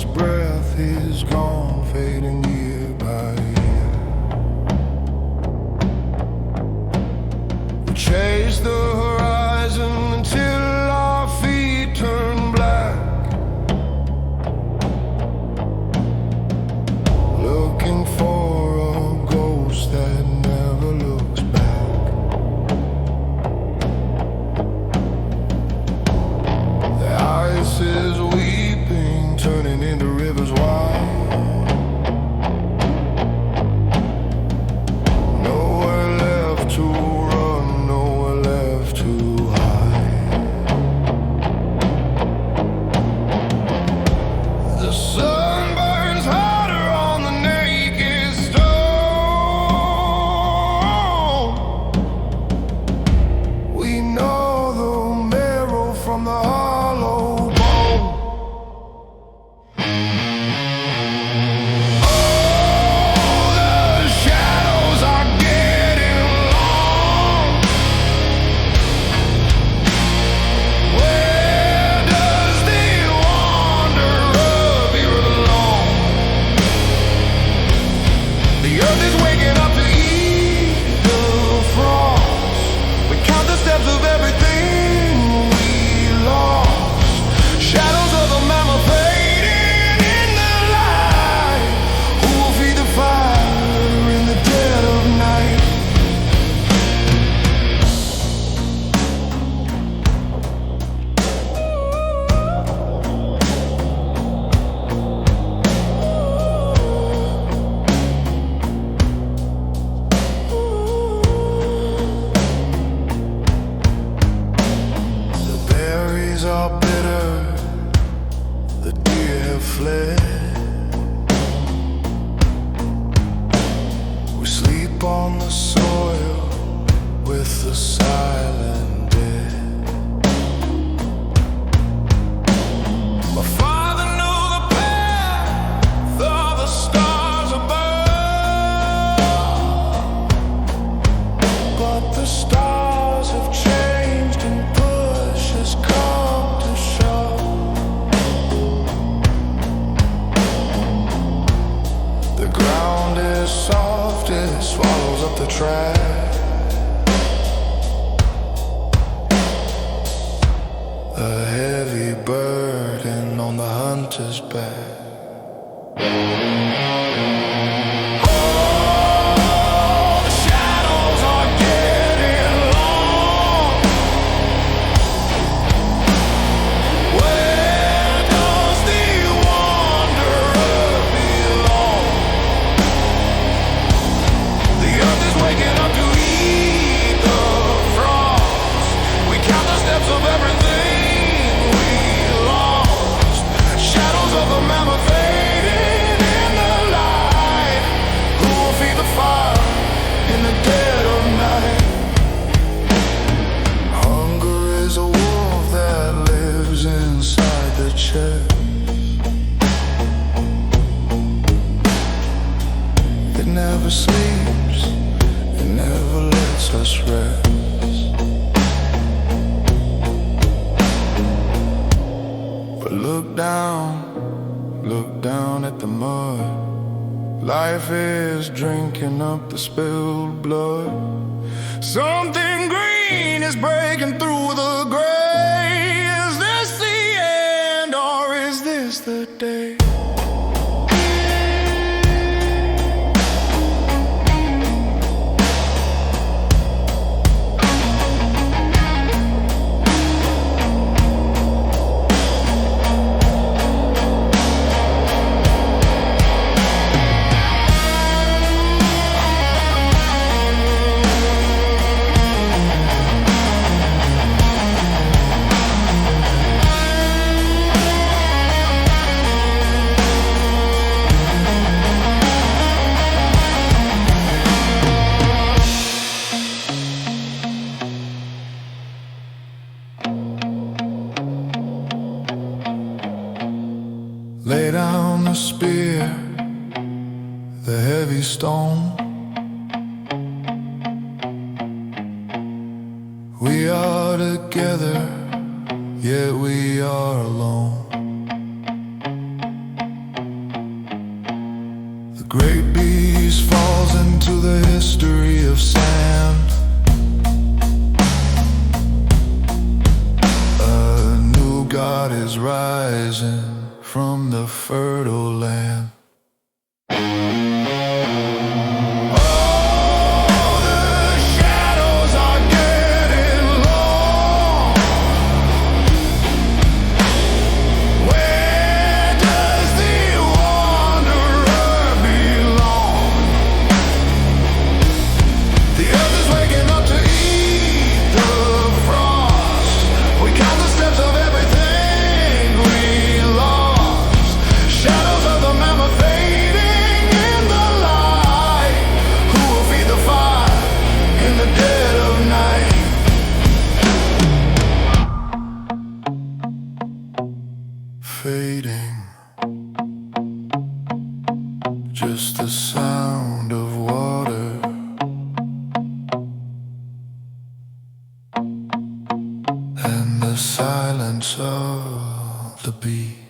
breath is gone, fading year by year. We chase the horizon until our feet turn black, looking for a ghost that never looks back. The ice is weeping, turning into rivers wide. Nowhere left to run, nowhere left to hide. The sun burns hotter on the naked stone. We know the marrow from the hollow bone. Of everything we lost, shadows of the mammoth fading in the light. Who will feed the fire in the dead of night? Are bitter, the deer have fled. We sleep on the soil with the silent dead. My father knew the path of the stars above, but the stars have changed and push has come to shove. The ground is soft, it swallows up the track. A heavy burden on the hunter's back. It never sleeps, it never lets us rest. But look down at the mud. Life is drinking up the spilled blood. Something green is breaking through the gray. Is this the end or is this the day? Lay down the spear, the heavy stone. We are together, yet we are alone. great beast falls into the history of sand. A new god is rising from the fertile land. Fading, just the sound of water and the silence of the beast.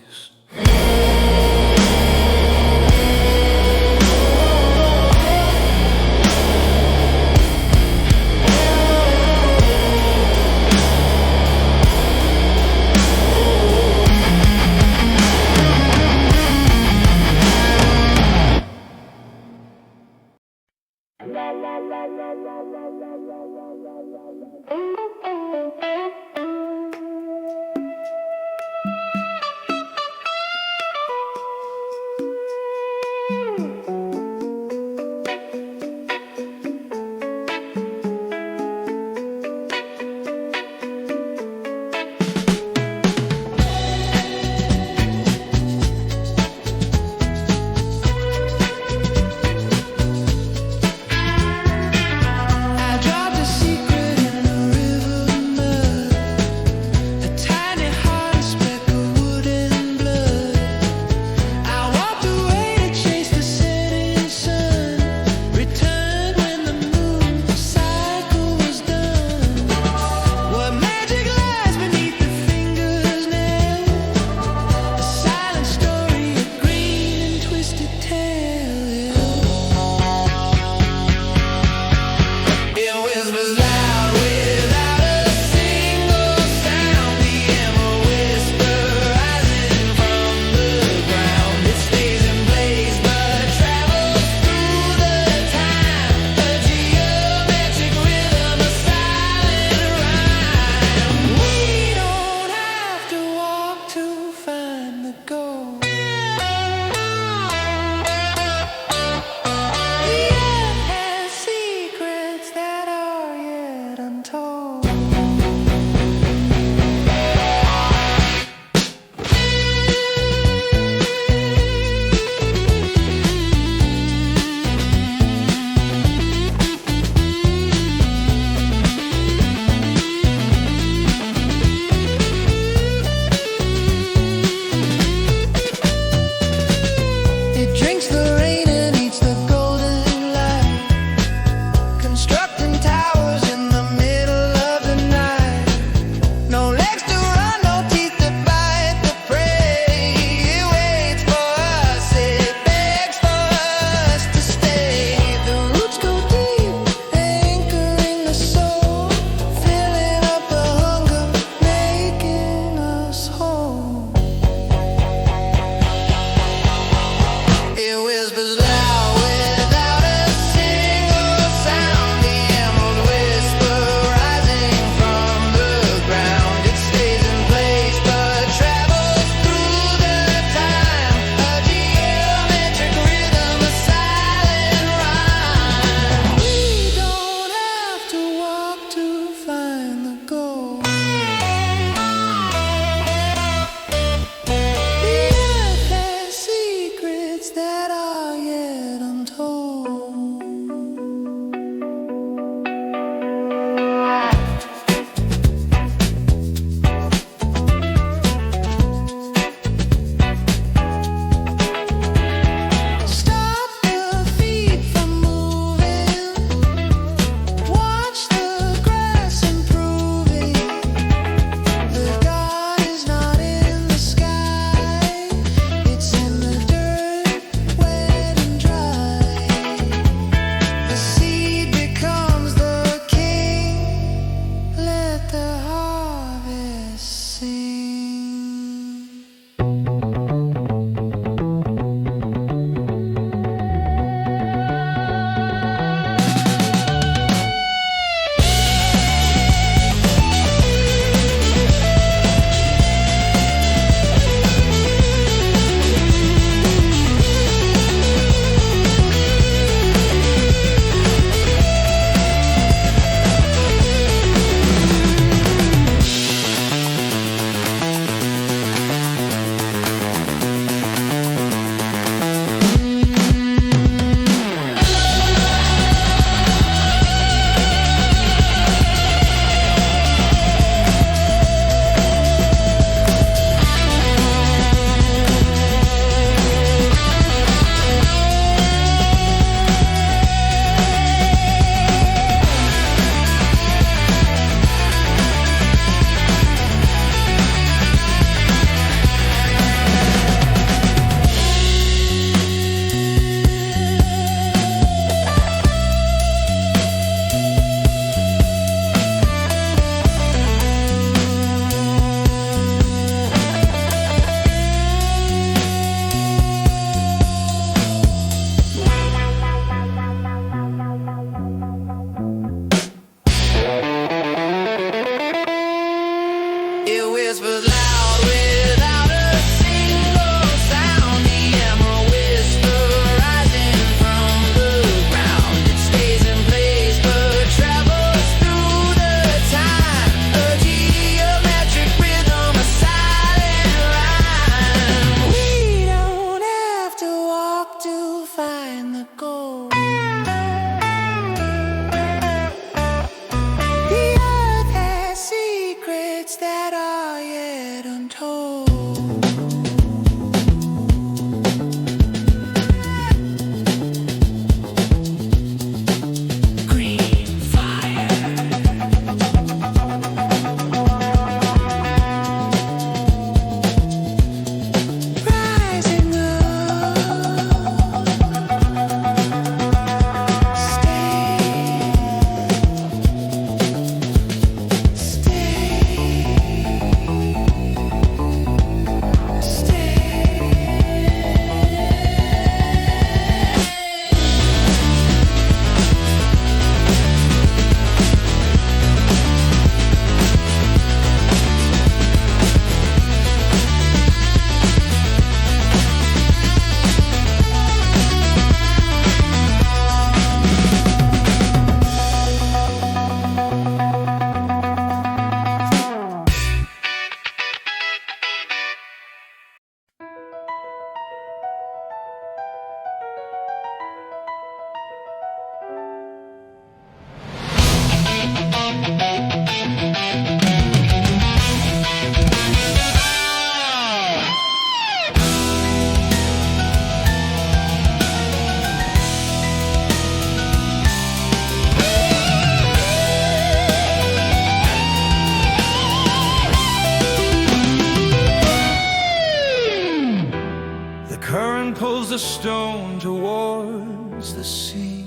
The current pulls the stone towards the sea.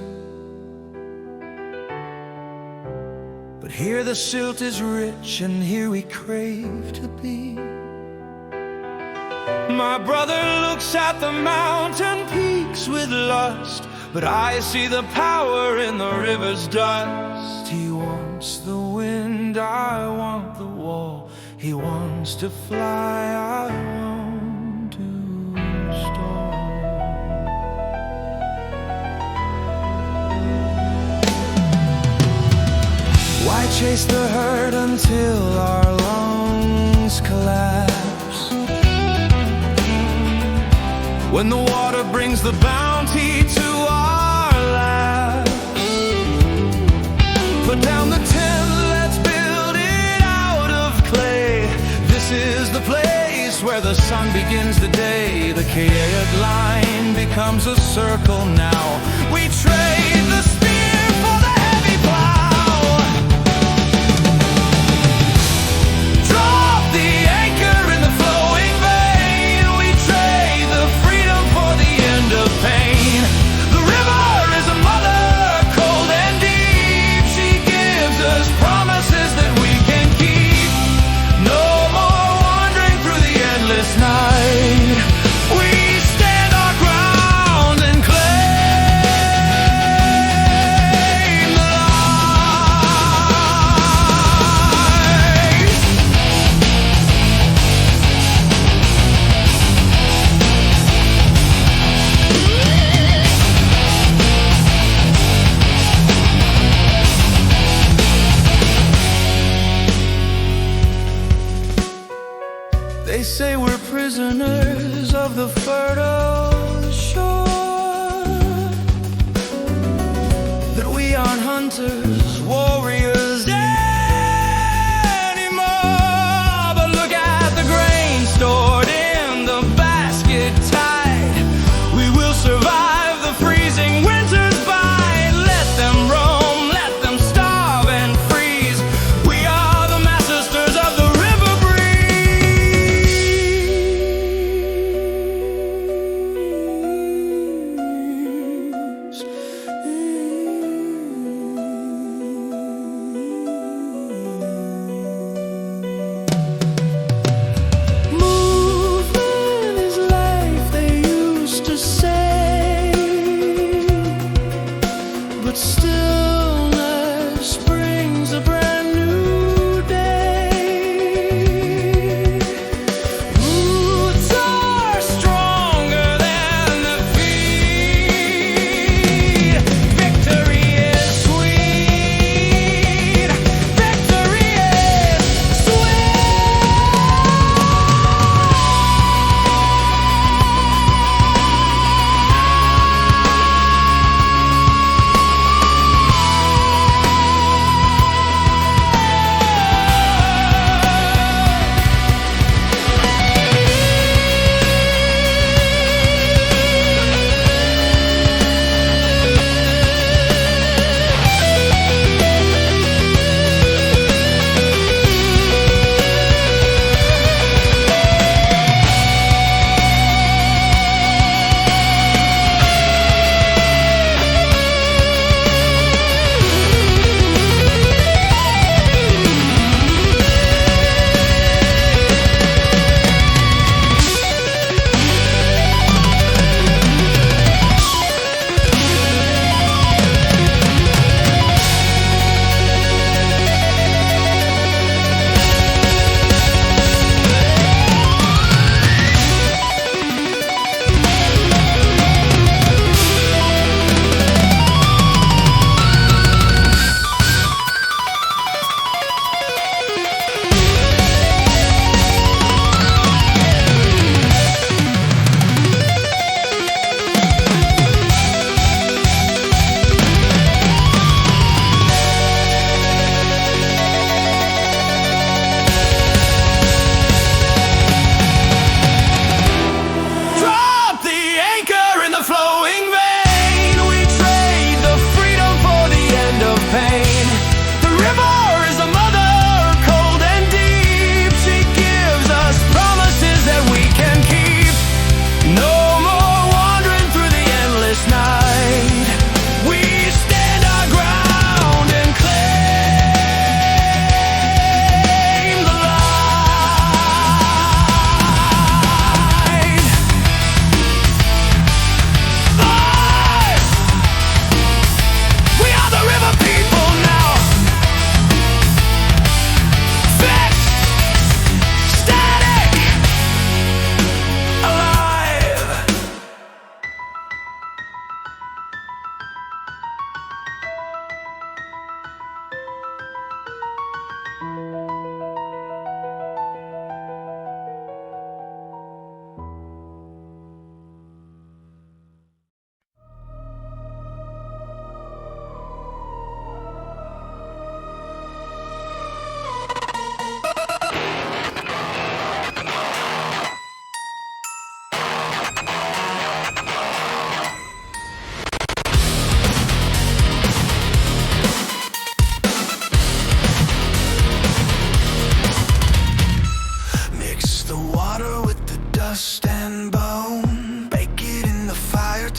But here the silt is rich, and here we crave to be. My brother looks at the mountain peaks with lust, but I see the power in the river's dust. He wants the wind, I want the wall. He wants to fly, I want to stall. Why chase the herd until our lungs collapse, when the water brings the bounty to our laps? Put down the tent, let's build it out of clay. This is the place where the sun begins the day. The chaotic line becomes a circle now. We trade the spear for the heavy plow. Drop the anchor in the flowing vein. We trade the freedom for the end of pain. The river is a mother, cold and deep. She gives us promises that we can keep. No more wandering through the endless night. We stand our ground and claim the light. They say we're prisoners of the fertile shore, that we aren't hunters, warriors anymore. But look at the grain stored in the basket tight. We will survive the freezing winter's bite. Let them roam, let them starve and freeze. We are the masters of the river breeze.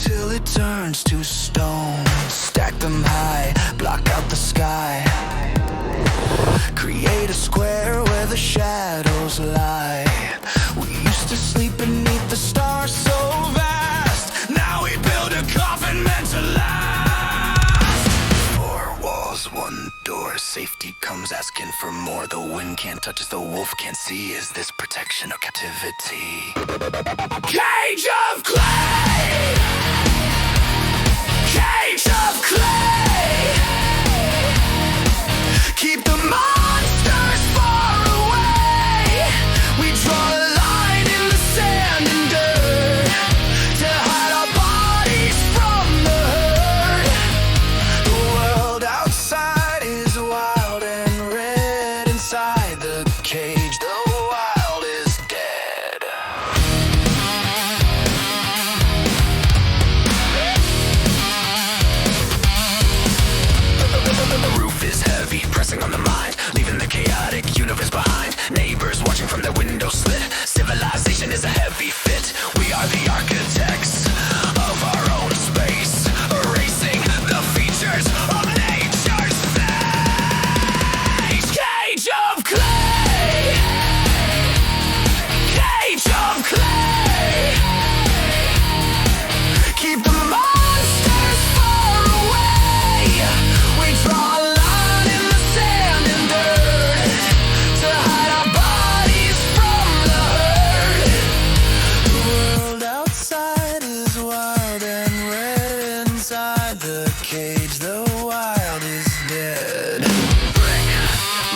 till it turns to stone. Stack them high, block out the sky. Create a square where the shadows lie. We used to sleep beneath the stars so vast. Now we build a coffin meant to last. Four walls, one door, safety comes asking for more. The wind can't touch us, the wolf can't see. Is this protection or captivity? Cage of clay! Cage of clay! Keep the monsters far away. We draw a line in the sand and dirt to hide our bodies from the herd. The world outside is wild and red. Inside the cage, the wild is dead. The roof is heavy, pressing on the mind, leaving the chaotic universe behind. Neighbors watching from their window slit. Civilization is a heavy fit. We are the architects of our own space, erasing the features of nature's face. Cage of clay! Cage of clay! Keep the monsters far away. We draw a line in the sand and dirt to hide our bodies from the herd. The world outside is wild and red. Inside the cage, the wild is dead. Brick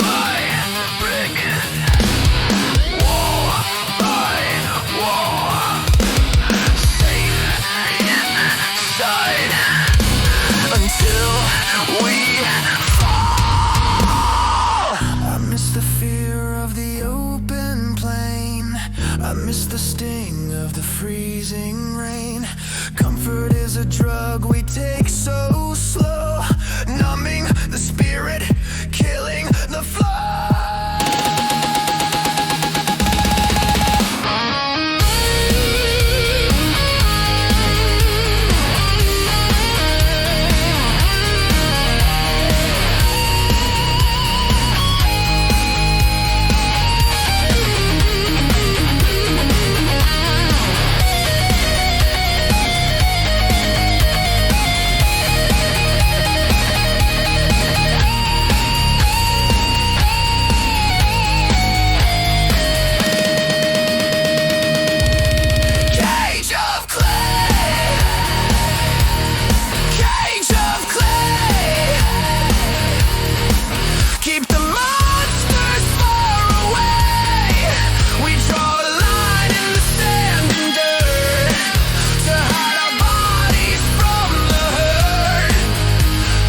by brick, wall by wall, safe inside until we fall. I miss the fear of the open plain. I miss the sting of the freezing rain. Comfort is a drug we take so slow, numbing the spirit, killing the flow. Cage of clay! Cage of clay! Keep the monsters far away. We draw a line in the sand and dirt to hide our bodies from the herd.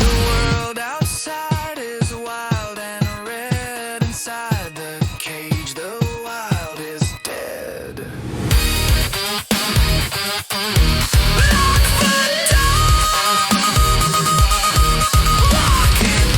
The world outside is wild and red. Inside the cage, the wild is dead. Lock the door! Lock it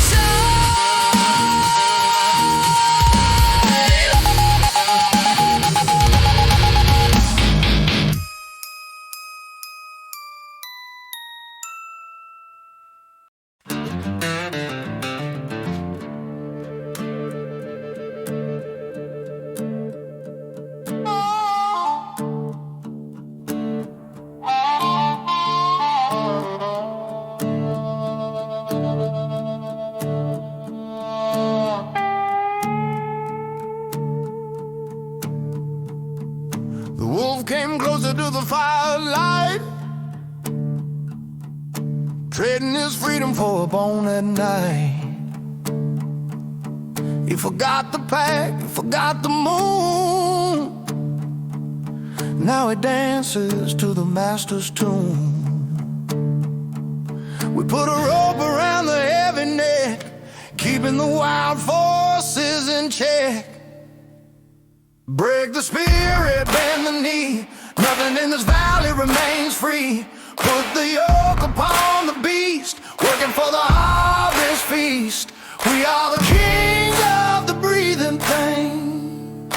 The wolf came closer to the firelight, trading his freedom for a bone at night. He forgot the pack, he forgot the moon. Now he dances to the master's tune. We put a rope around the heavy neck, keeping the wild forces in check. Break the spirit, bend the knee. Nothing in this valley remains free. Put the yoke upon the beast, working for the harvest feast. We are the kings of the breathing thing,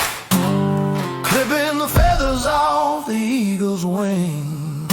clipping the feathers off the eagle's wing.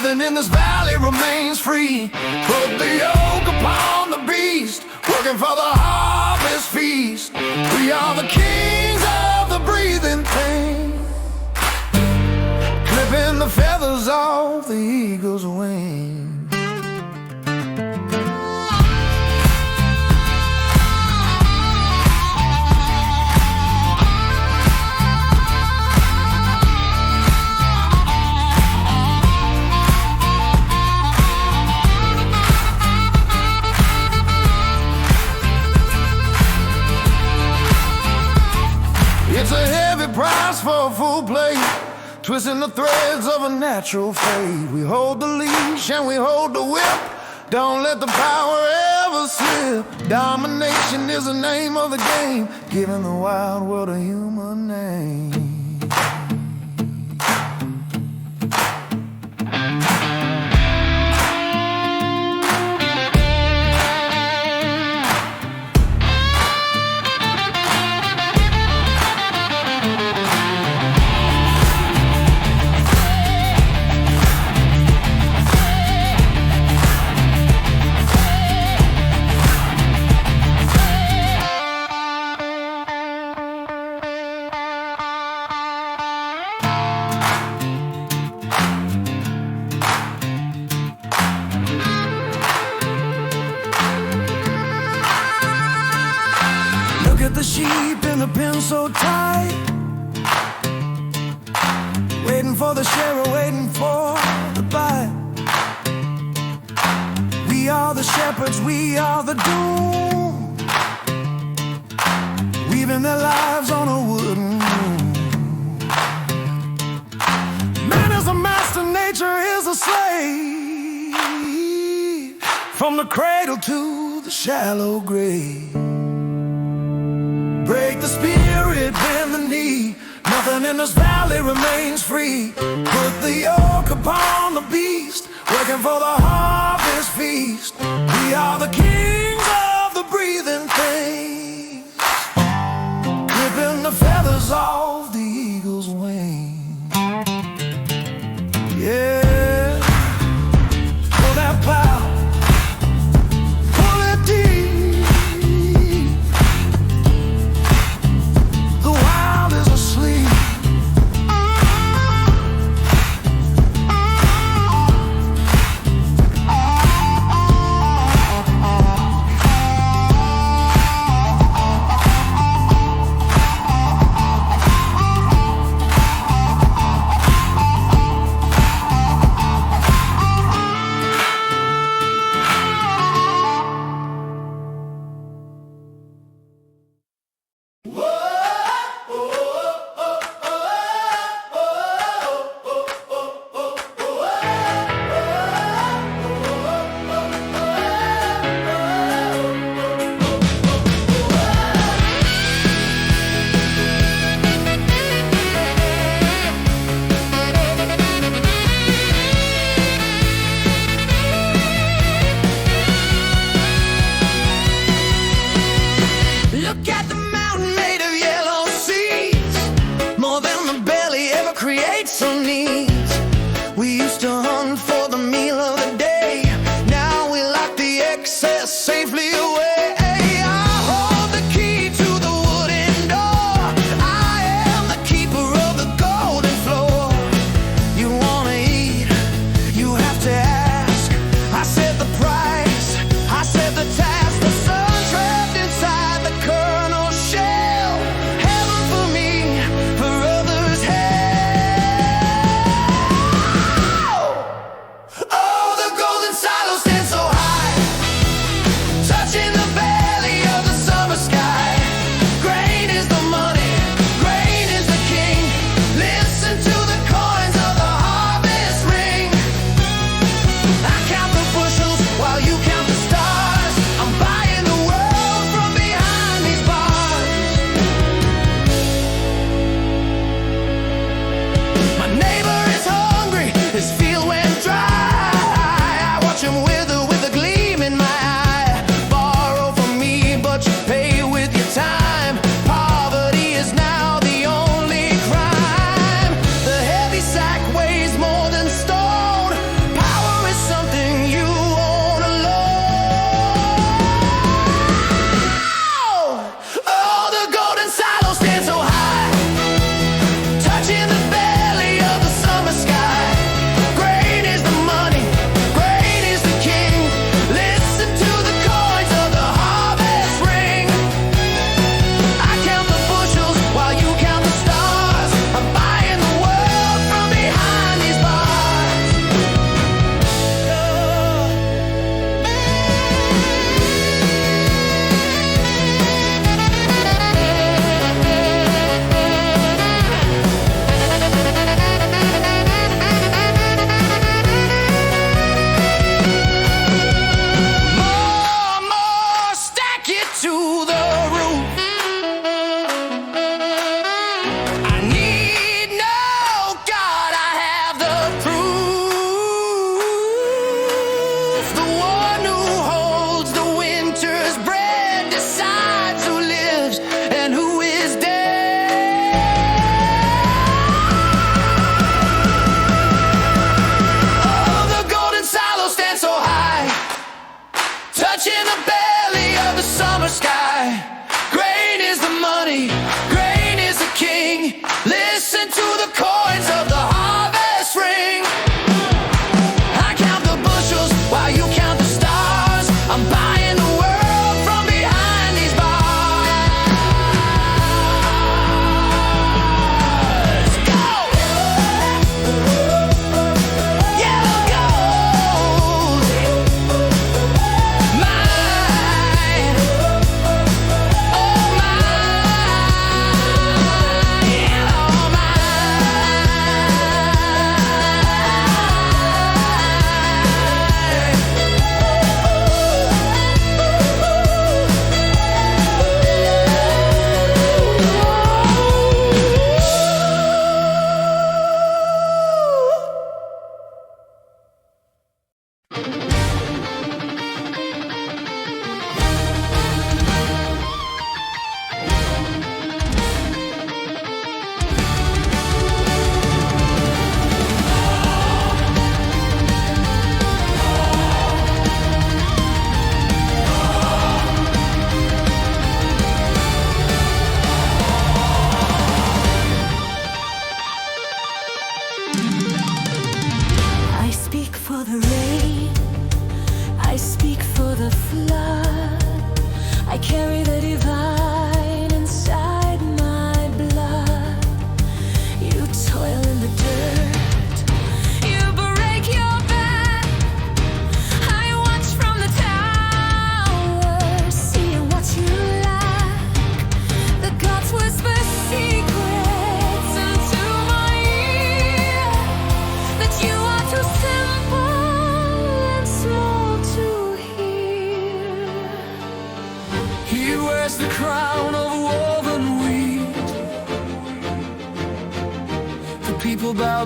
Nothing in this valley remains free. Put the yoke upon the beast, working for the harvest feast. We are the kings of the breathing thing, clipping the feathers off the eagle's wings. It's a heavy price for a full plate, twisting the threads of a natural fate. We hold the leash and we hold the whip, don't let the power ever slip. Domination is the name of the game, giving the wild world a human name. Look at the sheep in the pen so tight, waiting for the shearer, waiting for the bite. We are the shepherds, we are the doom, weaving their lives on a wooden loom. Man is a master, nature is a slave, from the cradle to the shallow grave. Break the spirit, bend the knee, nothing in this valley remains free. Put the yoke upon the beast, working for the harvest feast. We are the kings of the breathing things, clipping the feathers off the eagle's wings. Yeah, pull that plow, pull it deep.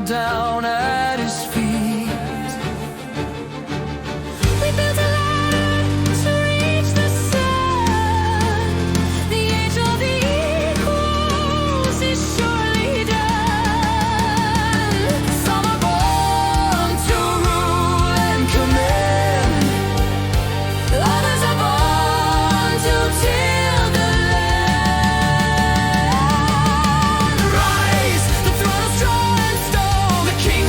down at his feet. We built a ladder to reach the sun. The age of the equals is surely done. Some are born to rule and command. Others are born to till the land. Rise, the throne of straw and stone. The king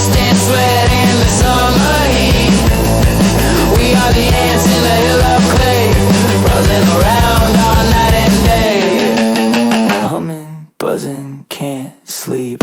dust and sweat in the summer heat. We are the ants in a hill of clay, buzzing around all night and day. Humming, buzzing, can't sleep.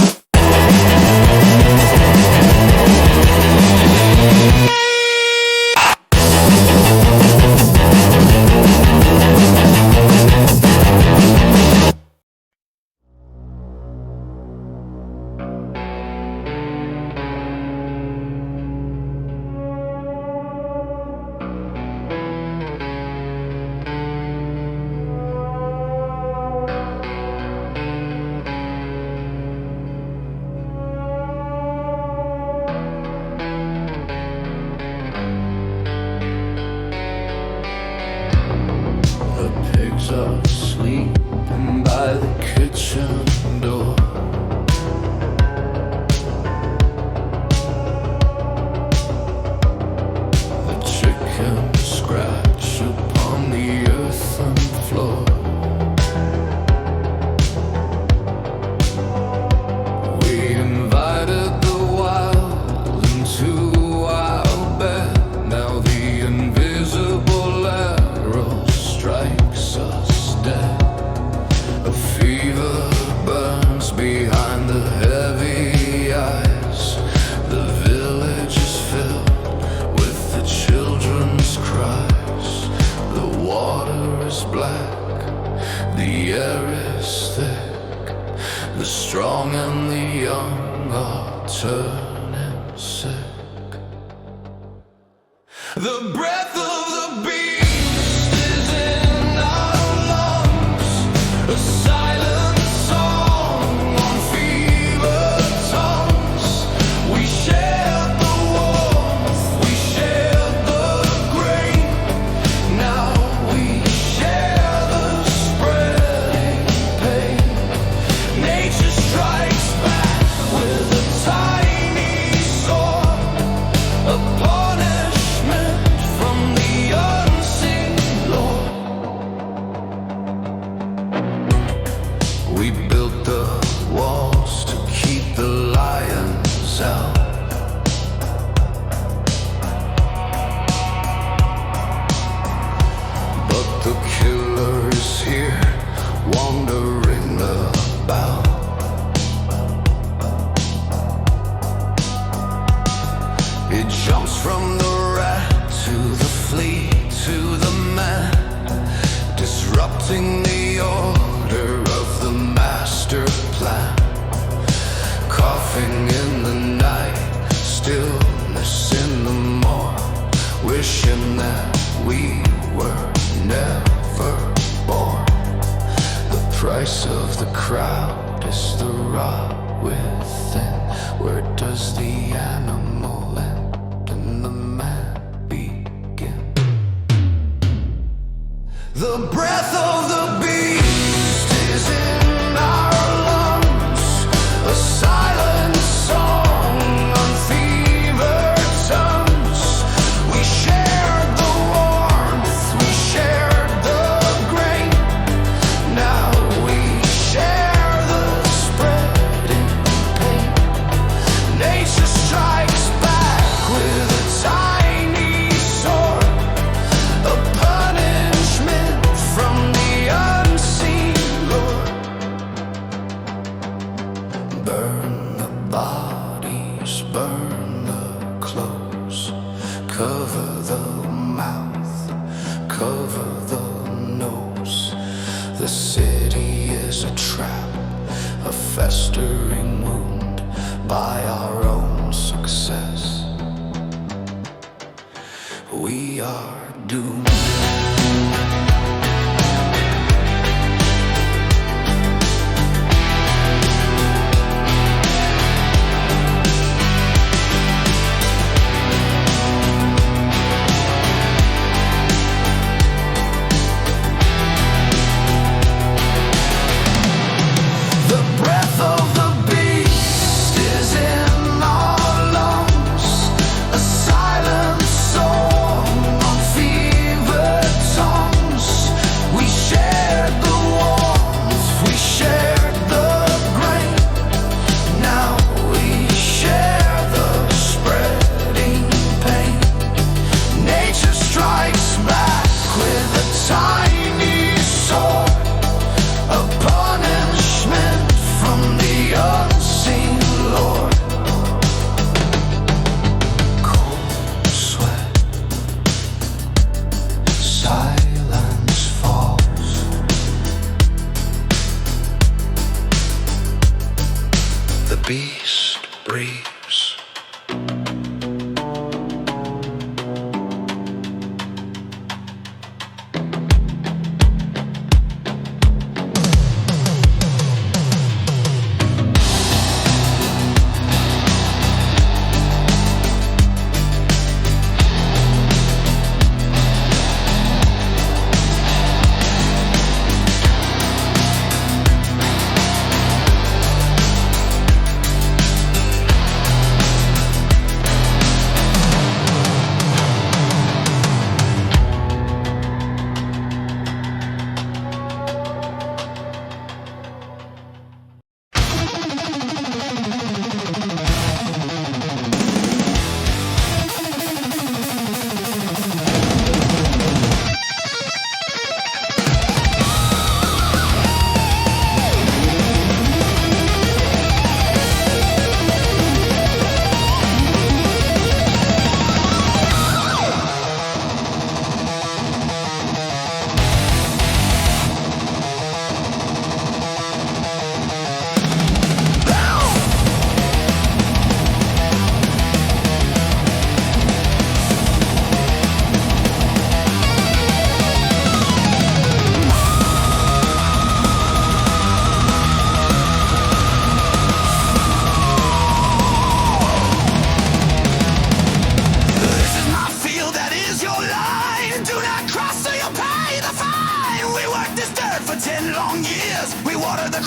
Are sleeping by the kitchen door. The chickens scratch upon the earthen floor. We invited the wild into our bed. Now the invisible arrow strikes us dead. A fever burns behind the heavy eyes. The village is filled with the children's cries. The water is black, the air is thick. The strong and the young are turning sick. The breath of the beast is in our lungs. A silent song on fever tongues. We shared the warmth, we shared the grain. Now we share the spreading pain. Nature strikes back with a tiny sword, a punishment from the unseen Lord. We built the walls to keep the lions out. But the killer is here, wandering about. It jumps from the rat to the flea to the man, disrupting the order of the master plan. Coughing in the night, stillness in the morn, wishing that we were never born. The price of the crowd is the rot within. Where does the animal end and the man begin? The breath of the beast is in our lungs. A silent song on fevered tongues. We shared the warmth, we shared the grain. Now we share the spreading pain. Nature strikes back with a tiny sword, a punishment from the unseen Lord. Burn the bodies, burn the clothes, cover the mouth, cover the nose. The city is a trap, a festering wound by our own success. We are doomed. The breath of the beast is in our lungs. A silent song on fever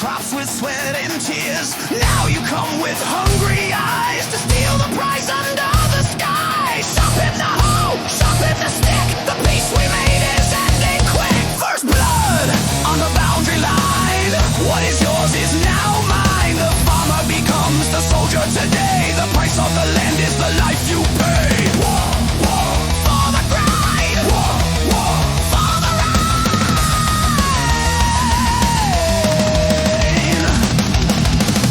crops with sweat and tears. Now you come with hungry eyes to steal the prize under the sky. Sharpen the hoe, sharpen the stick. The peace we made is ending quick. First blood on the boundary line. What is yours is now mine. The farmer becomes the soldier today. The price of the land is the life you pay. War, war for the grind. War, war for the rain.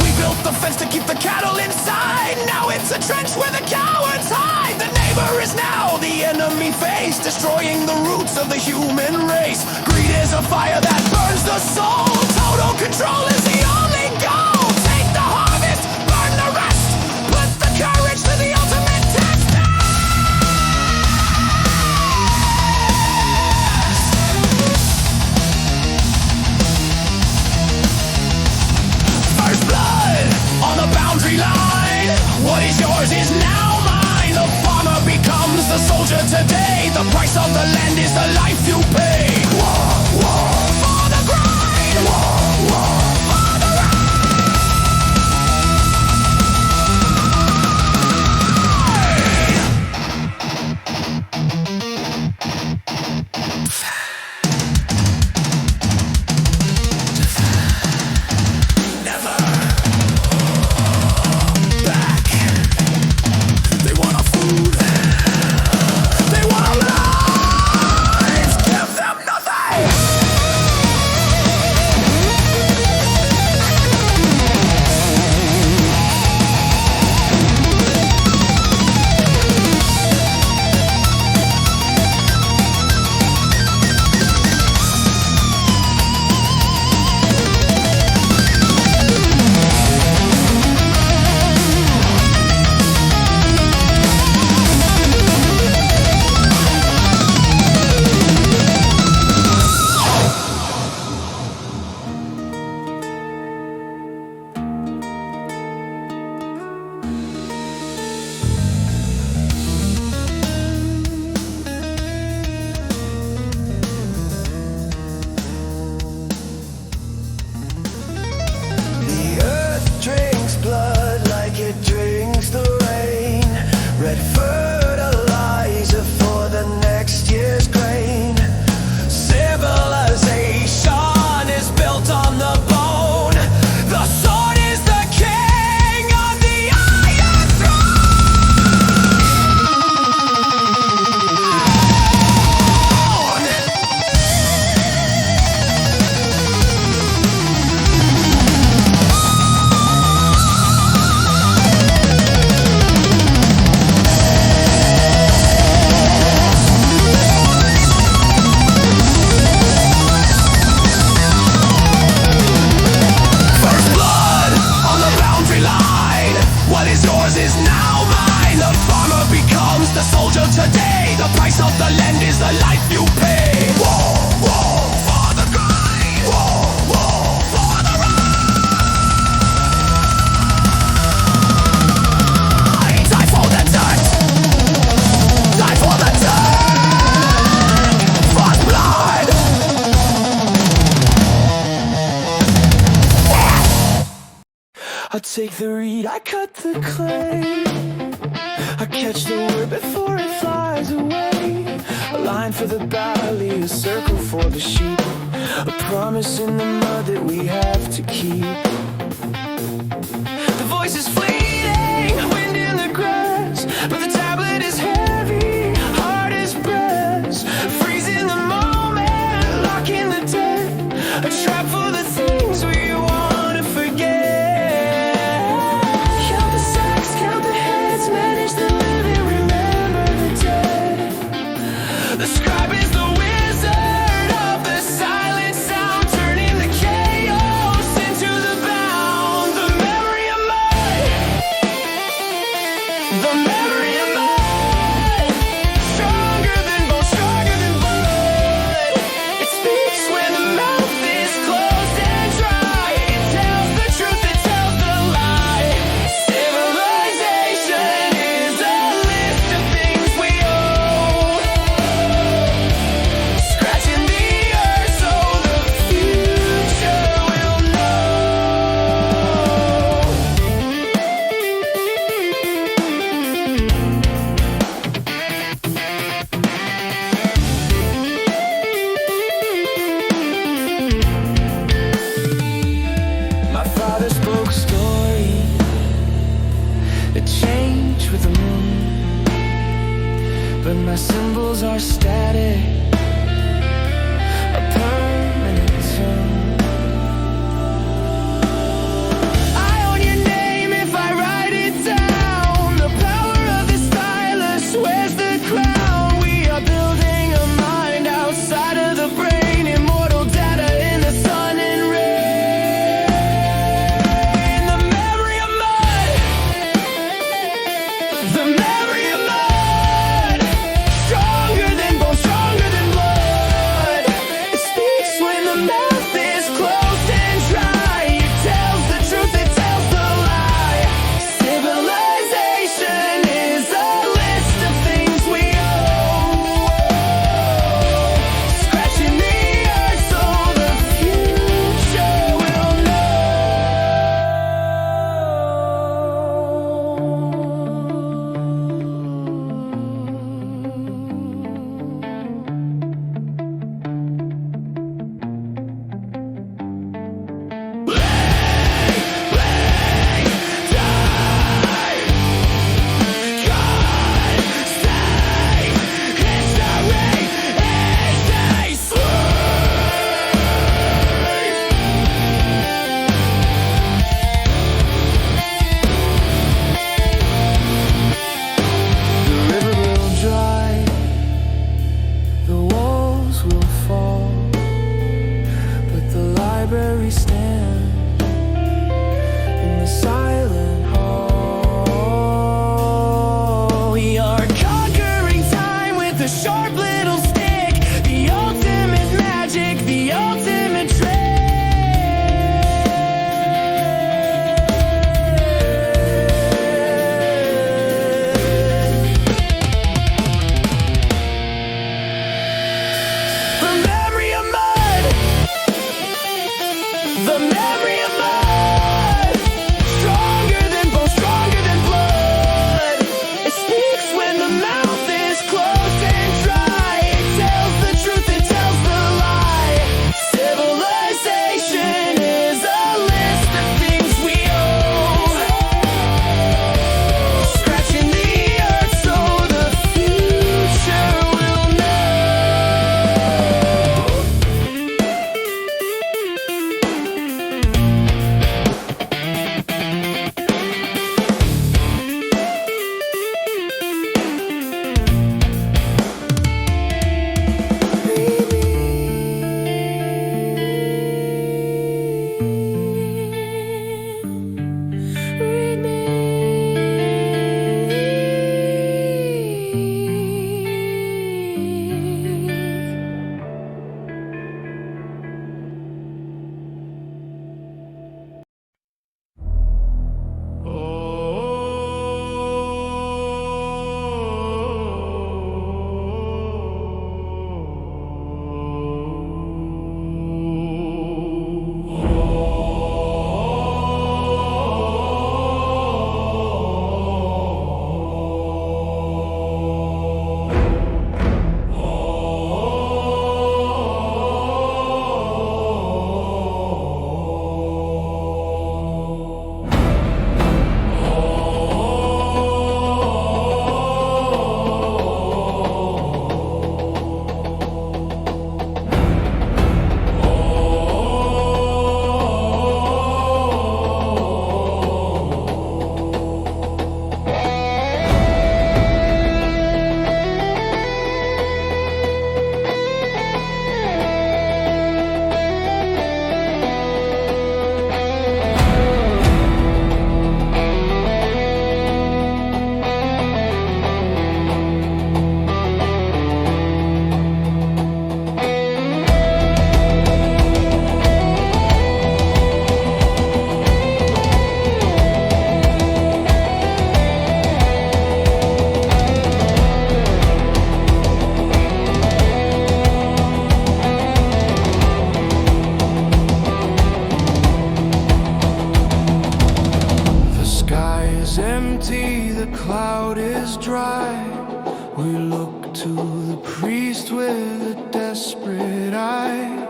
We built the fence to keep the cattle inside. Now it's a trench where the cowards hide. The neighbor is now the enemy face, destroying the roots of the human race. Greed is a fire that burns the soul. Total control is the only goal. Take the harvest, burn the rest. Put the courage to the ultimate test. First blood on the boundary line. What is yours is now mine. The farmer becomes the soldier today. The price of the land is the life you pay. War, war for the grind. War, war for the ride. Never back. They want our food. They want our lives. Give them nothing. The earth drinks blood like it drinks the rain. Red fertilizer for the next year's grain. Civilization is built on the bone. The sword is the king of the iron throne. First blood on the boundary line. What is yours is now mine. The farmer becomes the soldier today. The price of the land is the life you pay. War, war for the grind. War, war for the ride. Die for the dirt. Die for the dirt. First blood. I take the reed, I cut the clay. I catch the word before it flies away. A line for the valley, a circle for the sheep. A promise in the mud that we have to keep. The voice is fleeting, wind in the grass, but the tablet is heavy, heart is brass. Freezing the moment, locking the dead. A trap for the things we want to forget. Count the sacks, count the heads, manage the living, remember the dead. The scribe is the wizard of the silent sound, turning the chaos into the bound. The memory of mud My symbols are static, a permanent tune. I own your name if I write it down. The power of the stylus wears the crown. We are building a mind outside of the brain, immortal data in the sun and rain. The memory of mud, the memory of mud, stronger than bone, stronger than blood. It speaks when the mouth is closed and dry. It tells the truth, it tells the lie. Civilization is a list of things we owe, scratching the earth so the future will know. The river will dry, the walls will fall, but the library stands in the silent hall. We are conquering time with a sharp little stick, the ultimate magic, the ultimate trick. The memory of mud, the memory of mud, stronger than bone, stronger than blood. It speaks when the mouth is closed and dry. It tells the truth, it tells the lie. Civilization is a list of things we owe, scratching the earth so the future will know. Read me. cloud is dry, we look to the priest with a desperate eye.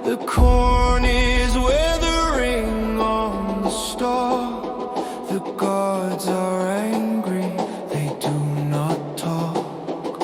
The corn is withering on the stalk. The gods are angry, they do not talk.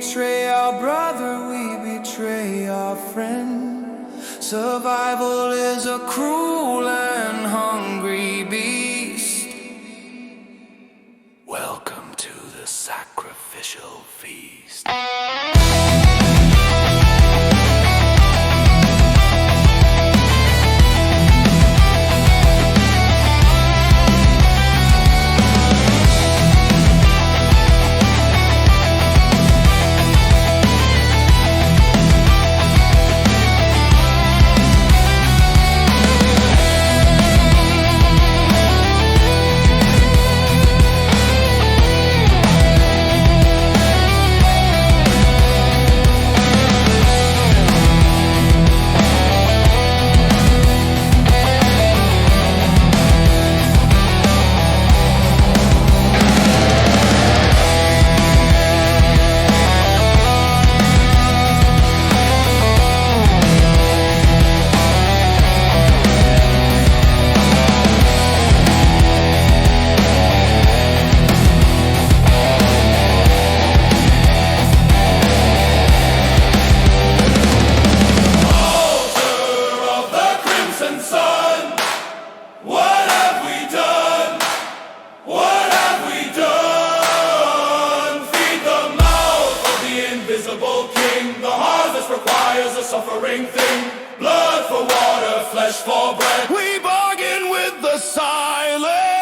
betray our brother, we betray our friend. Survival is a cruel and hungry beast. Welcome to the sacrificial feast. Suffering thing, blood for water, flesh for bread. We bargain with the silent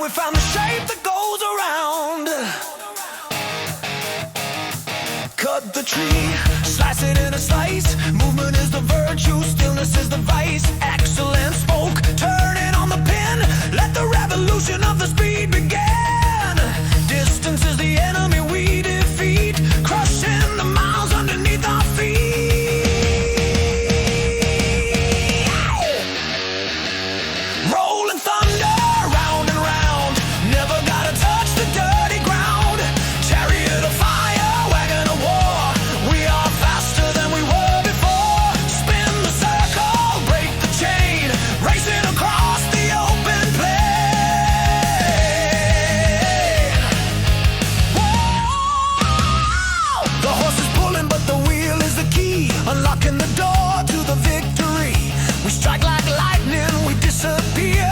we found the shape that goes around. Cut the tree, slice it in a slice. Movement is the virtue, stillness is the vice. Excellence, oak, turn it on the pin. Let the revolution of the speed begin. Distance is the enemy we defeat, crushing the miles underneath our feet. Rolling thunder, round and round. Never gotta touch the dirty ground. Chariot of fire, wagon of war. We are faster than we were before. Spin the circle, break the chain, racing across the open plain. Whoa! The horse is pulling, but the wheel is the key, unlocking the door to the victory. We strike like lightning, we disappear,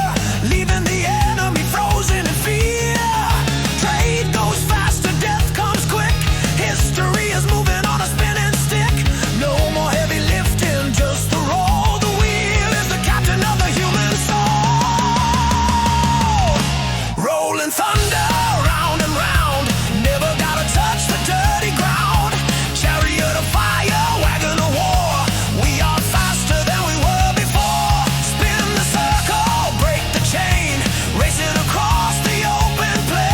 leaving the enemy frozen in fear. Trade goes faster, death comes quick. History is moving on a spinning stick. No more heavy lifting, just the roll. The wheel is the captain of the human soul. Rolling thunder, round and round. Never gotta touch the dirty ground. Chariot of fire, wagon of war. We are faster than we were before. Spin the circle, break the chain, racing across the open plain.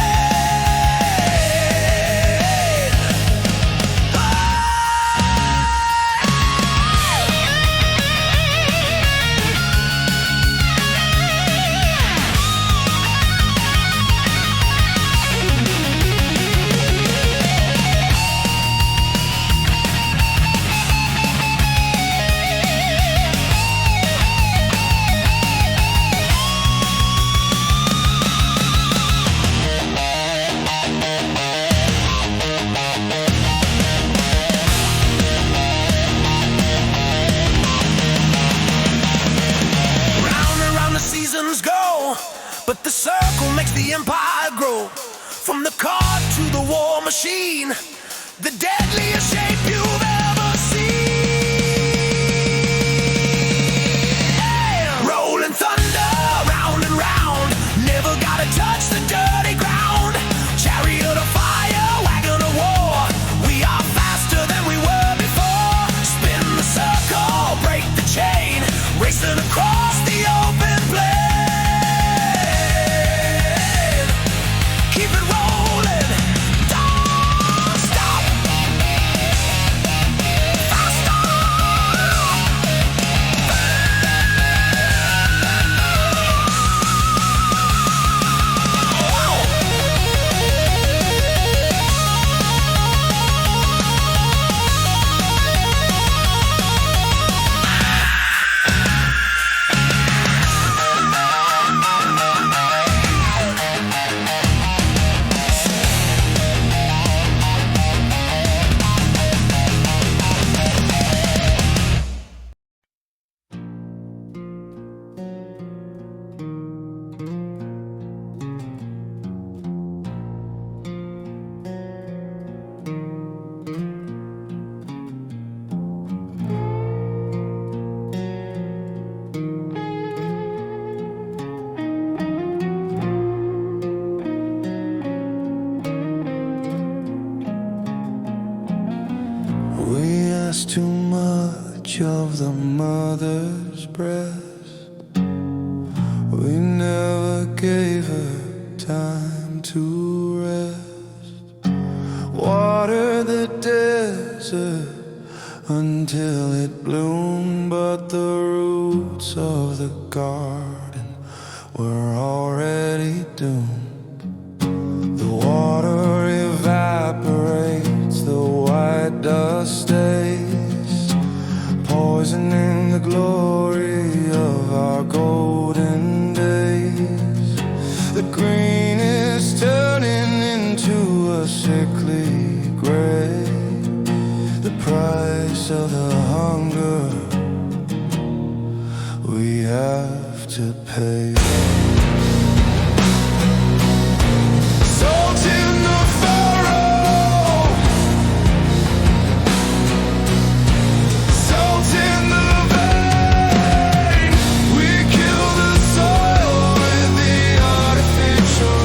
Round and round the seasons go, but the circle makes the empire grow. From the cart to the war machine, the deadliest shape you've ever seen. Rolling thunder, round and round. Never gotta touch the dirty ground. Chariot of fire, wagon of war. We are faster than we were before. Spin the circle, break the chain, racing across the open plain. Keep it rolling, don't stop. Faster. We ask too much of the mother's breast. We never gave her time to rest. Water the desert until it bloomed, but the roots of the garden were already doomed. The water evaporates, the white dust stays, poisoning the glory of our golden days. The green is turning into a sickly gray, the price of the hunger we have to pay. Salt in the furrow, salt in the vein. We kill the soil with the artificial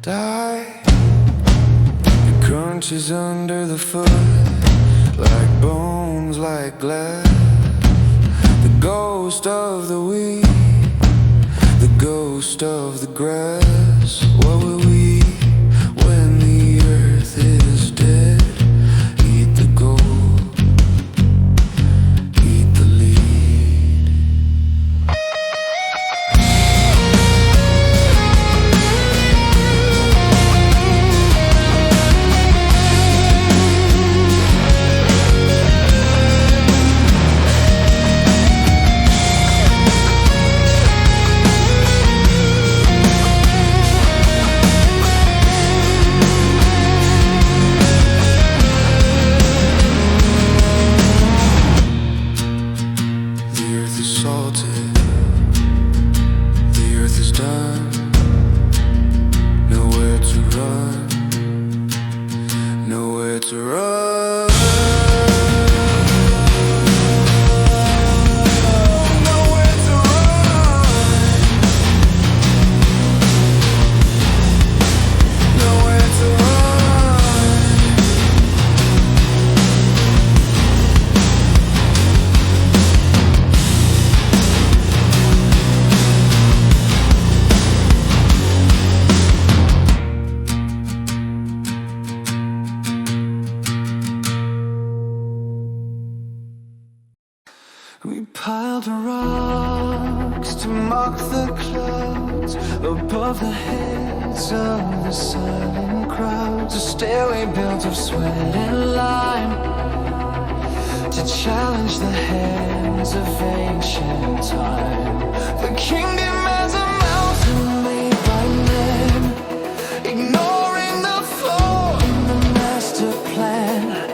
die. It crunches under the foot like bones, like glass. The ghost of the weed, the ghost of the grass. What will we eat when the earth is dead? Eat the gold, eat the lead. We piled rocks to mock the clouds above the heads of the silent crowds. A stairway built of sweat and lime to challenge the hands of ancient time. The kingdom as a mountain made by men, ignoring the flaw in the master plan.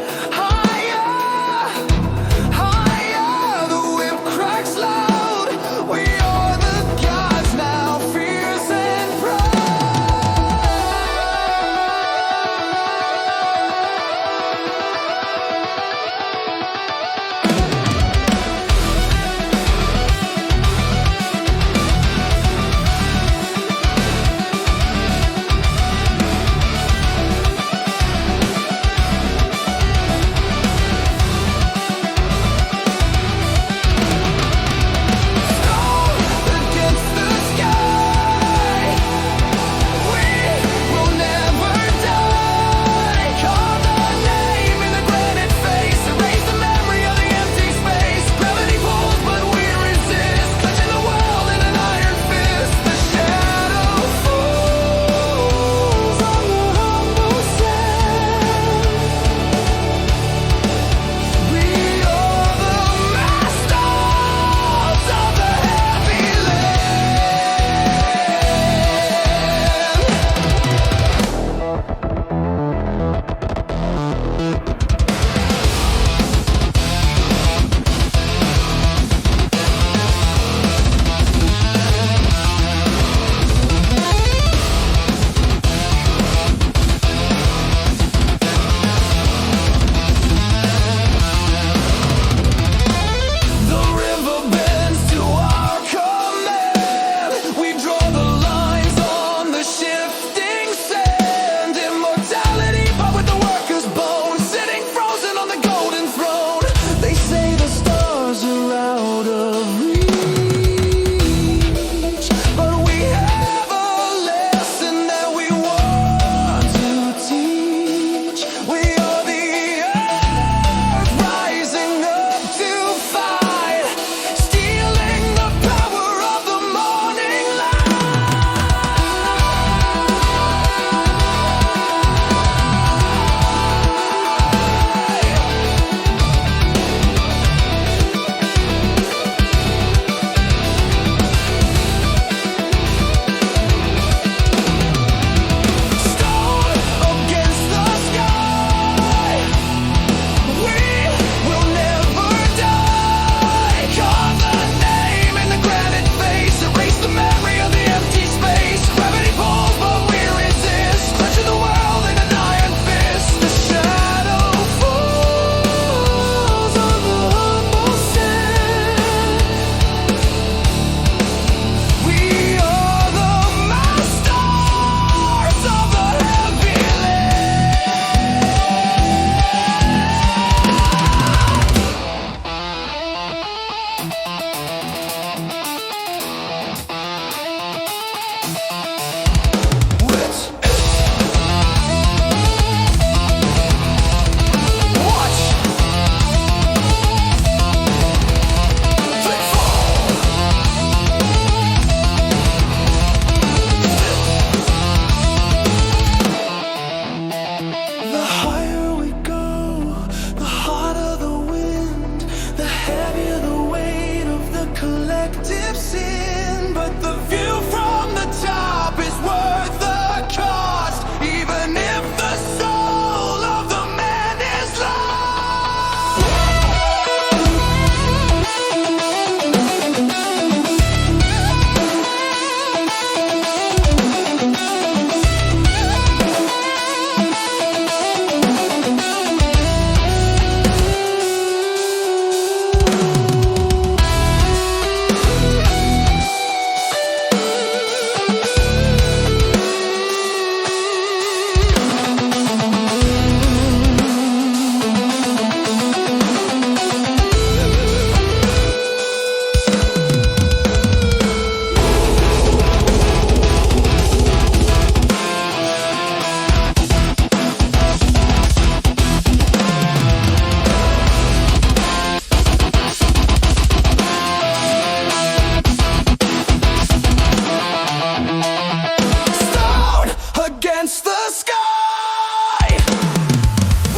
the sky.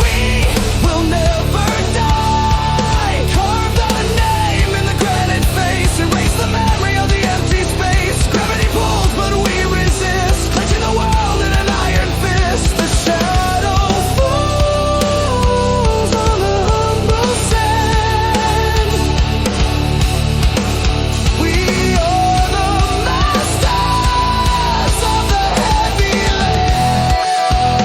We will never die. Carve the name in the granite face. Erase the memory of the empty space. Gravity pulls, but we resist. Clenching the world in an iron fist. The shadow falls on the humble sand. We are the masters of the heavy land.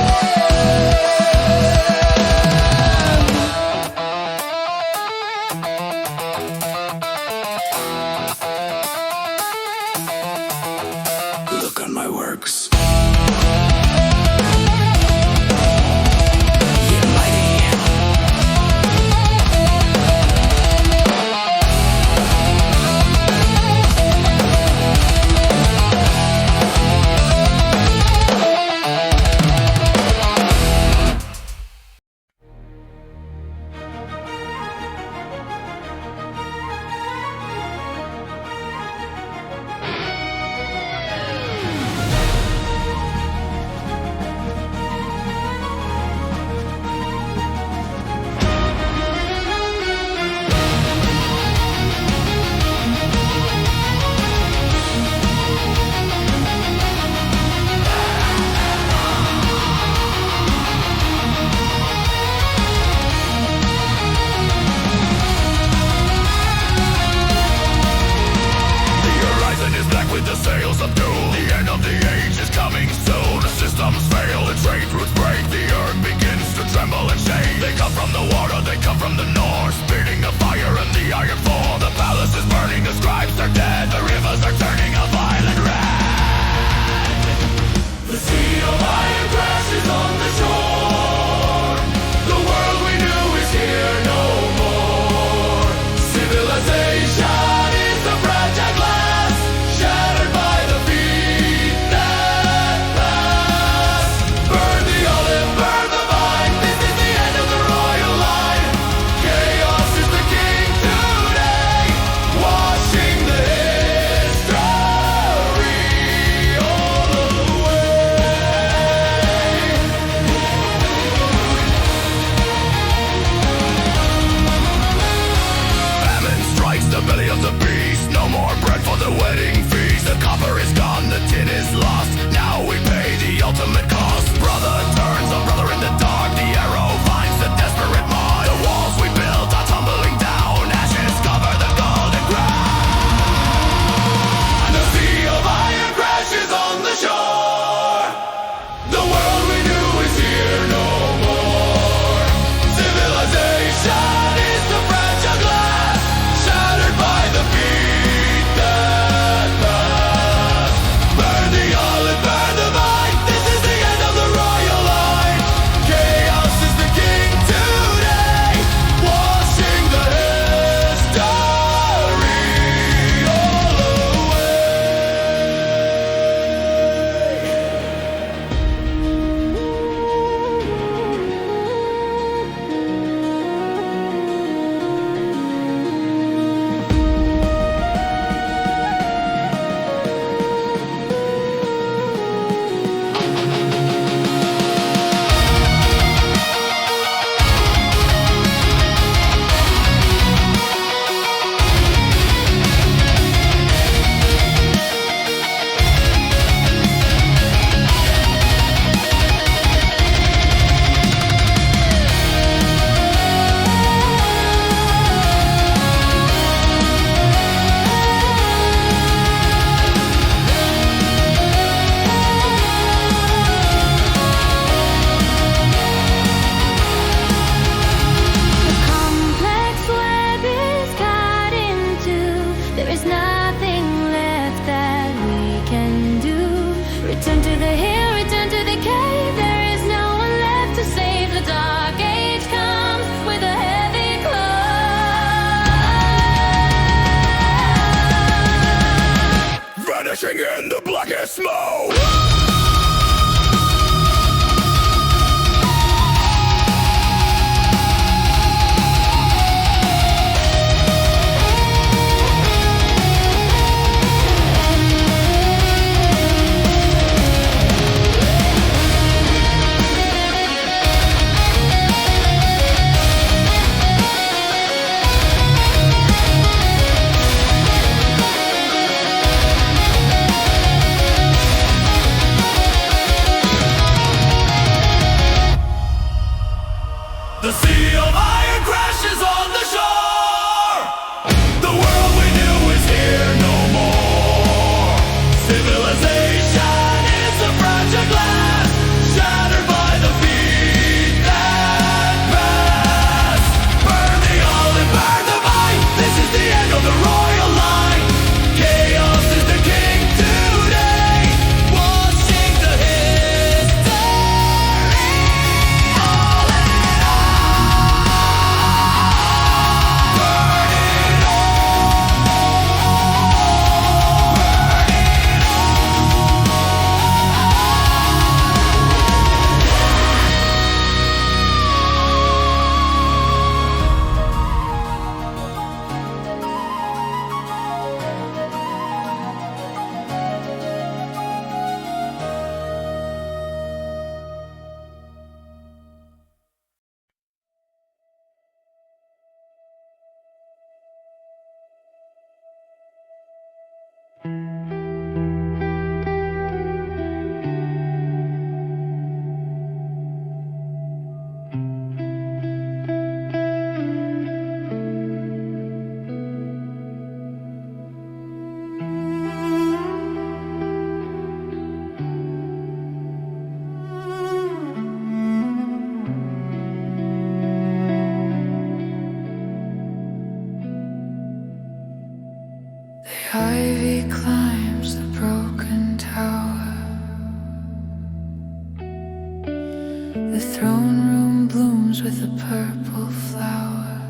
The throne room blooms with a purple flower.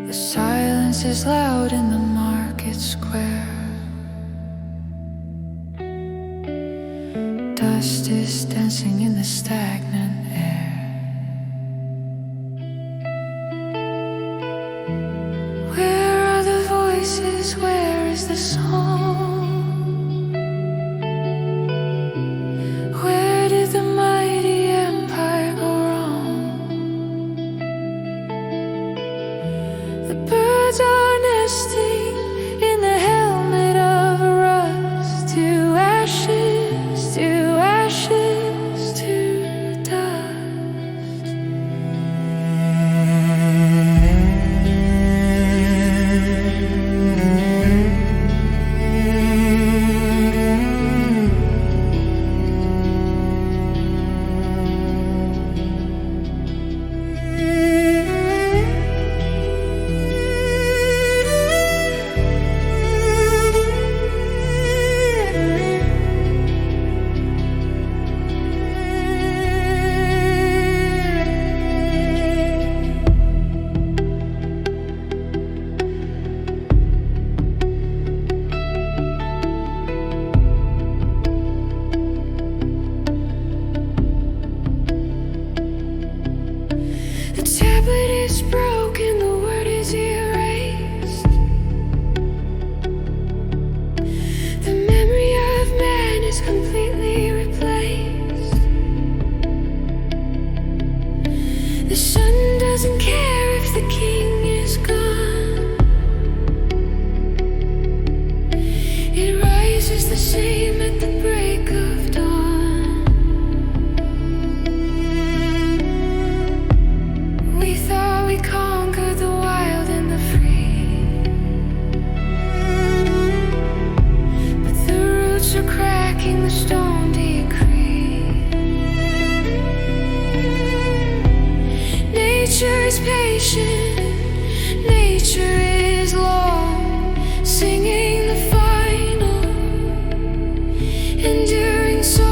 The silence is loud in the market square. Dust is dancing in the stagnant air. Where are the voices? Where is the song? Where did the mighty empire go wrong? The birds are nesting in the helmet of rust. To ashes, to ashes, to dust. The tablet is broken, the word is erased. The memory of man is completely replaced. The sun doesn't care if the king is gone. It rises the same at the break of dawn. We thought we conquered the wild and the free, but the roots are cracking the stone decree. Nature is patient, nature is long, singing the final, enduring song.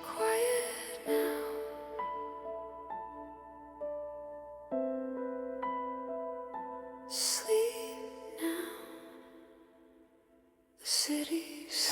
Quiet now. Sleep now. The city's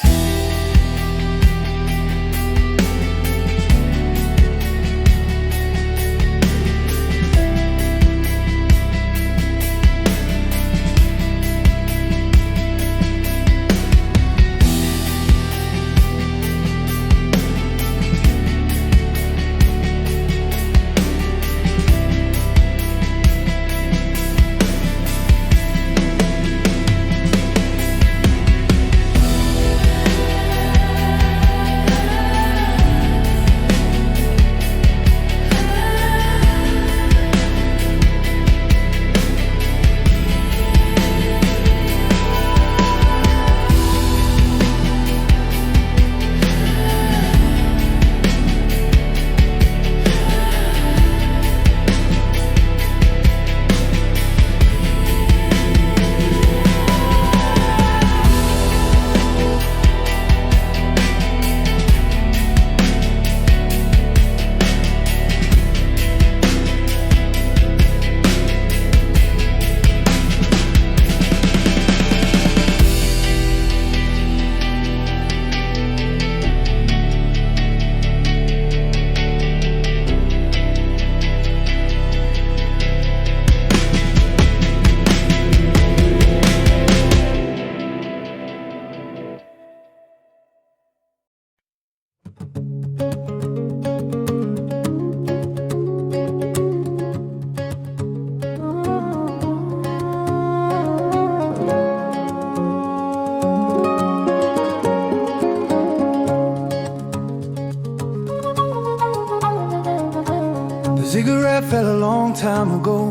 cigarette fell a long time ago,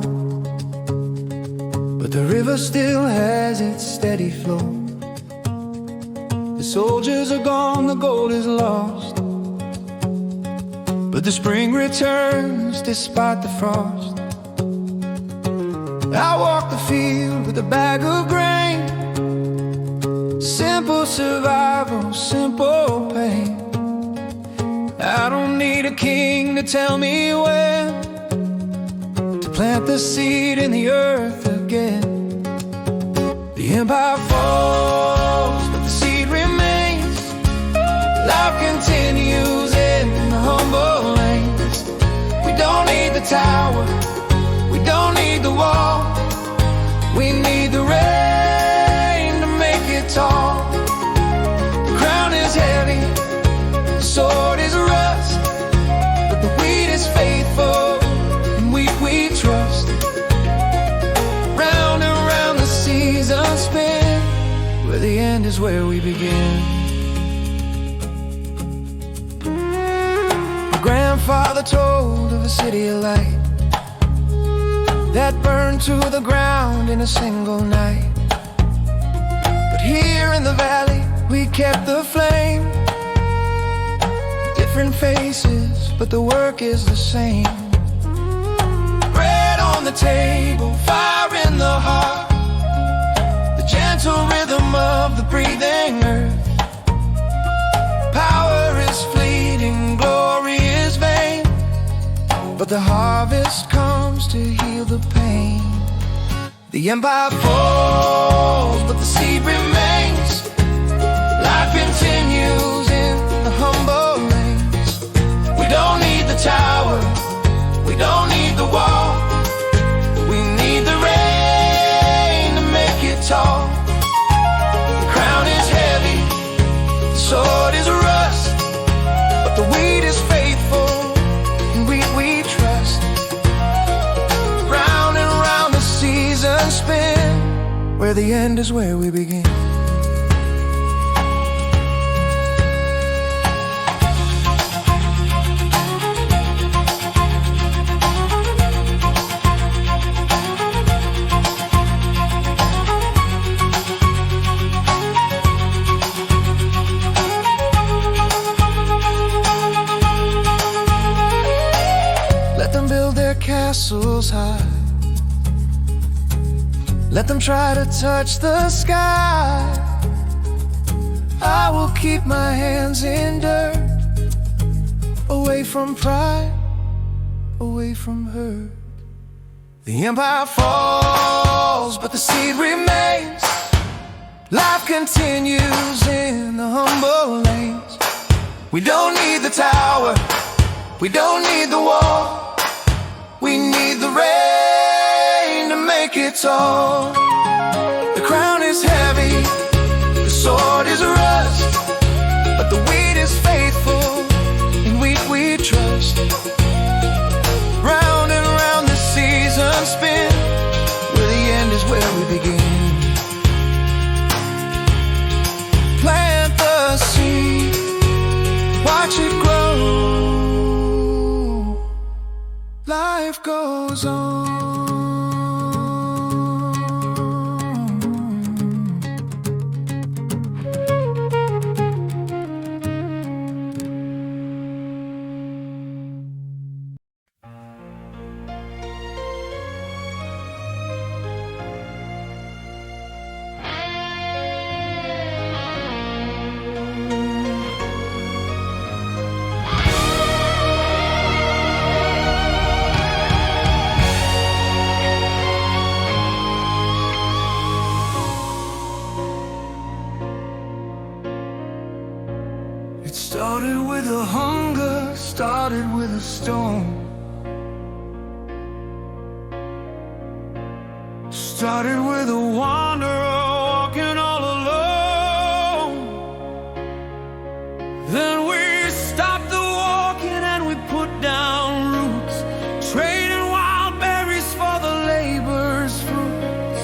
but the river still has its steady flow. The soldiers are gone, the gold is lost, but the spring returns despite the frost. I walk the field with a bag of grain, simple survival, simple pain. I don't need a king to tell me when to plant the seed in the earth again. The empire falls, but the seed remains. Life continues in the humble lanes. We don't need the tower, we don't need the wall. We need the rain to make it tall. The crown is heavy, the sword is rust, but the wheat is faithful, and we trust. Round and round the seasons spin, where the end is where we begin. My grandfather told of a city of light that burned to the ground in a single night. But here in the valley, we kept the flame. Different faces, but the work is the same. Bread on the table, fire in the heart, the gentle rhythm of the breathing earth. Power is fleeting, glory is vain, but the harvest comes to heal the pain. The empire falls, but the seed remains. Life continues in the humble lanes. We don't need the tower, we don't need the wall. We need the rain to make it tall. The crown is heavy, the sword is rust, but the wheat is faithful, and we trust. Round and round the seasons spin, where the end is where we begin. Let them build their castles high, let them try to touch the sky. I will keep my hands in dirt, away from pride, away from hurt. The empire falls, but the seed remains. Life continues in the humble lanes. We don't need the tower, we don't need the wall. We need the rain to make it tall. The crown is heavy, the sword is rust, but the wheat is faithful, and we trust. Round and round the seasons spin, where the end is where we begin. Plant the seed, watch it grow. Life goes on. It started with a hunger, started with a storm. Started with a wanderer walking all alone. Then we stopped the walking and we put down roots, trading wild berries for the labor's fruits.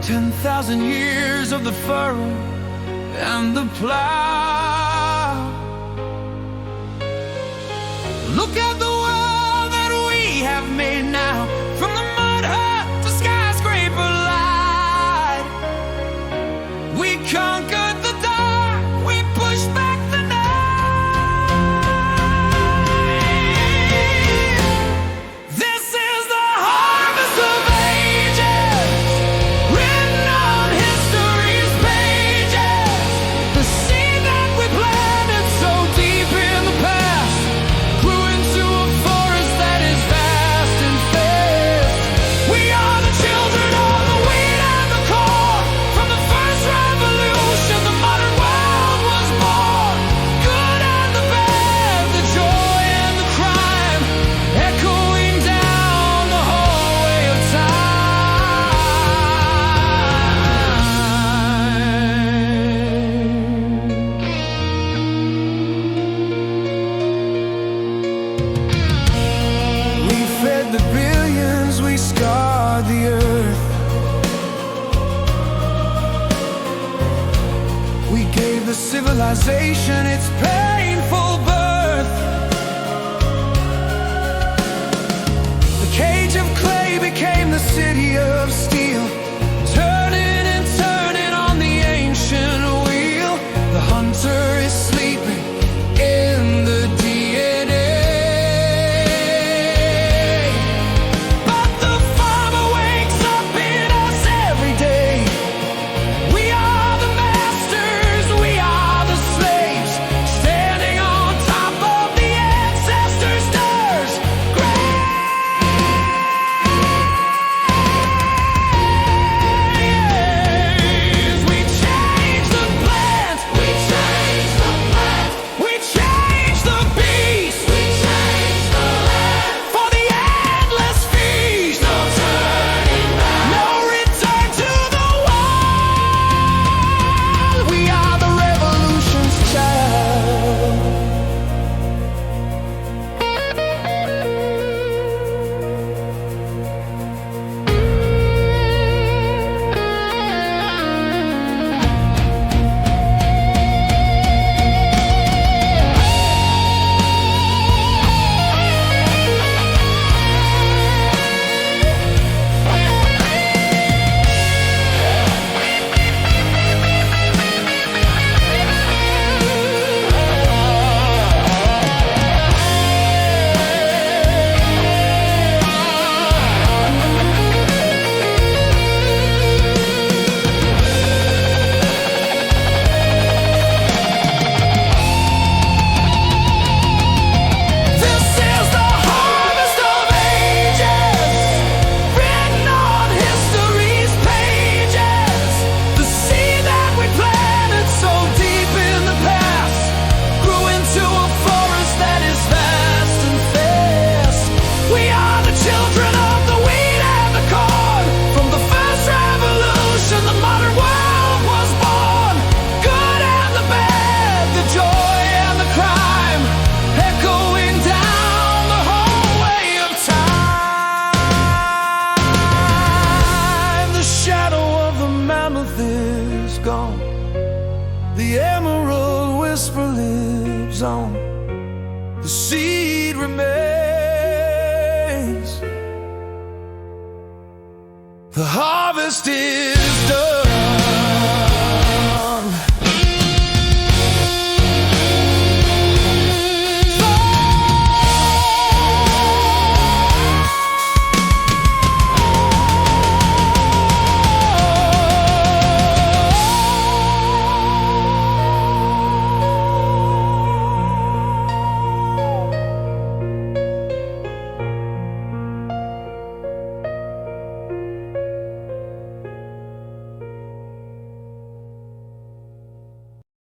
10,000 years of the furrow and the plow. Look at the world that we have We gave the civilization its painful birth. The cage of clay became the city of steel, turning and turning on the ancient wheel. The hunter is sleeping in the DNA, but the farmer wakes up in us every day. We are the masters, we are the slaves, standing on top of the ancestors' stars. We change the plant, we change the plant, we change the beast, we change the land for the endless feast. No turning back, no return to the wild. We are the revolution's child. This is the harvest of ages, written on history's pages. The seed that we planted so deep in the past grew into a forest that is vast and fast. We are the children of the wheat and the corn. From the first revolution, the modern world was born. Good and the bad, the joy and the crime, echoing down the hallway of time. The shadow of the mammoth is gone. The emerald whisper lives on. The seed remains. The harvest is